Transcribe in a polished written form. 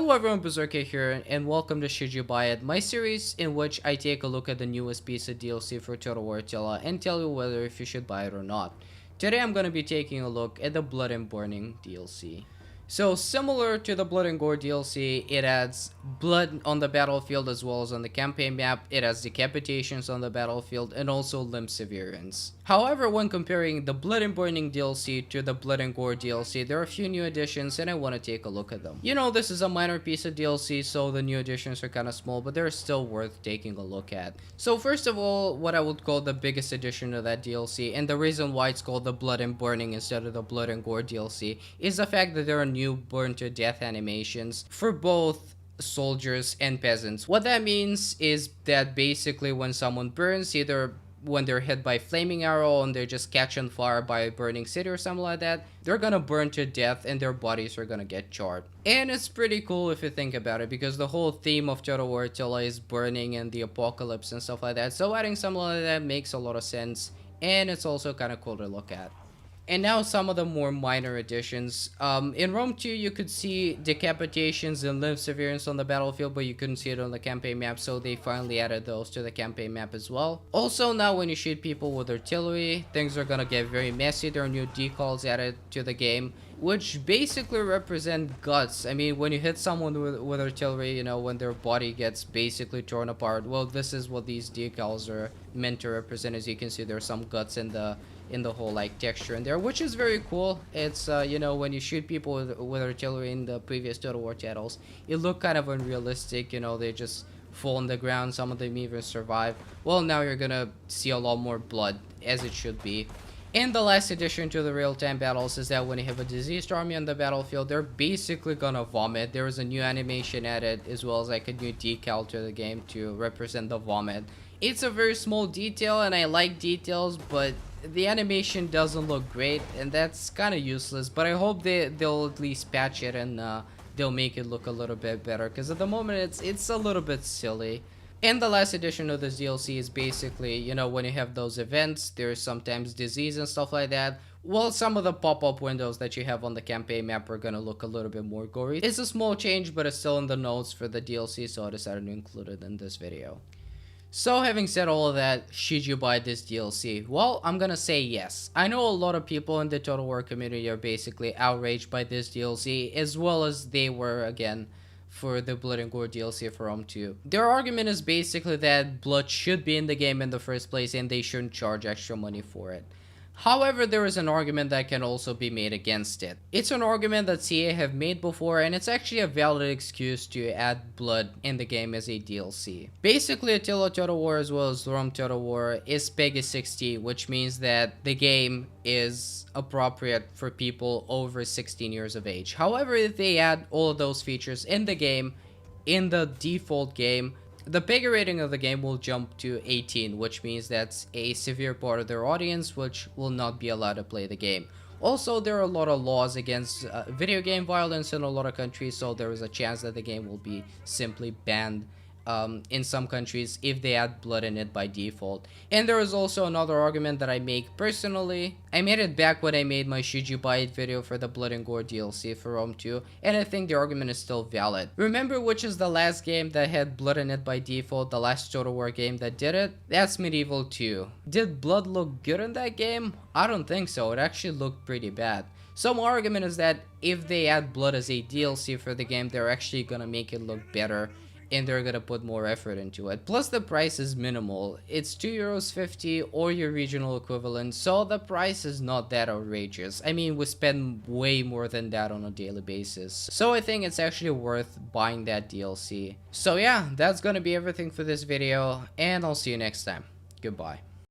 Hello everyone, Berserkhead here, and welcome to Should You Buy It, my series in which I take a look at the newest piece of DLC for Total War Attila and tell you whether if you should buy it or not. Today I'm going to be taking a look at the Blood and Burning DLC. So similar to the Blood and Gore DLC, it adds blood on the battlefield as well as on the campaign map. It has decapitations on the battlefield and also limb severance. However, when comparing the Blood and Burning DLC to the Blood and Gore DLC, there are a few new additions and I want to take a look at them. You know, this is a minor piece of DLC, so the new additions are kind of small, but they're still worth taking a look at. So first of all, what I would call the biggest addition to that DLC, and the reason why it's called the Blood and Burning instead of the Blood and Gore DLC, is the fact that there are new burn to death animations for both soldiers and peasants. What that means is that basically when someone burns, either when they're hit by flaming arrow and they're just catch on fire by a burning city or something like that, they're gonna burn to death and their bodies are gonna get charred. And it's pretty cool if you think about it, because the whole theme of Total War Attila is burning and the apocalypse and stuff like that, so adding something like that makes a lot of sense, and it's also kind of cool to look at. And now some of the more minor additions. In Rome 2, you could see decapitations and limb severance on the battlefield, but you couldn't see it on the campaign map, so they finally added those to the campaign map as well. Also, now when you shoot people with artillery, things are gonna get very messy. There are new decals added to the game, which basically represent guts. I mean, when you hit someone with artillery, you know, when their body gets basically torn apart, well, this is what these decals are meant to represent. As you can see, there's some guts in the whole like texture in there, which is very cool. It's you know, when you shoot people with artillery in the previous Total War titles, it looked kind of unrealistic. You know, they just fall on the ground, some of them even survive. Well, now you're gonna see a lot more blood, as it should be. And the last addition to the real-time battles is that when you have a diseased army on the battlefield, they're basically gonna vomit. There is a new animation added, as well as like a new decal to the game to represent the vomit. It's a very small detail, and I like details, but the animation doesn't look great, and that's kind of useless. But I hope they'll at least patch it and they'll make it look a little bit better, because at the moment it's a little bit silly. And the last addition of this DLC is basically, you know, when you have those events, there's sometimes disease and stuff like that. Well, some of the pop-up windows that you have on the campaign map are gonna look a little bit more gory. It's a small change, but it's still in the notes for the DLC, so I decided to include it in this video. So having said all of that, should you buy this DLC? Well, I'm gonna say yes. I know a lot of people in the Total War community are basically outraged by this DLC, as well as they were again for the Blood and Gore DLC for Rome 2. Their argument is basically that blood should be in the game in the first place and they shouldn't charge extra money for it. However, there is an argument that can also be made against it. It's an argument that SEGA have made before, and it's actually a valid excuse to add blood in the game as a DLC. Basically, Attila Total War as well as Rome Total War is PEGI 16, which means that the game is appropriate for people over 16 years of age. However, if they add all of those features in the game, in the default game, the PEGI rating of the game will jump to 18, which means that's a severe part of their audience which will not be allowed to play the game. Also, there are a lot of laws against video game violence in a lot of countries, so there is a chance that the game will be simply banned in some countries if they add blood in it by default. And there is also another argument that I make personally. I made it back when I made my Should You Buy It video for the Blood and Gore DLC for Rome 2, and I think the argument is still valid. Remember which is the last game that had blood in it by default, the last Total War game that did it? That's Medieval 2. Did blood look good in that game? I don't think so. It actually looked pretty bad. So my argument is that if they add blood as a DLC for the game, they're actually gonna make it look better, and they're gonna put more effort into it. Plus the price is minimal. It's €2.50 or your regional equivalent, so the price is not that outrageous. I mean, we spend way more than that on a daily basis, so I think it's actually worth buying that DLC. So yeah, that's gonna be everything for this video, and I'll see you next time. Goodbye.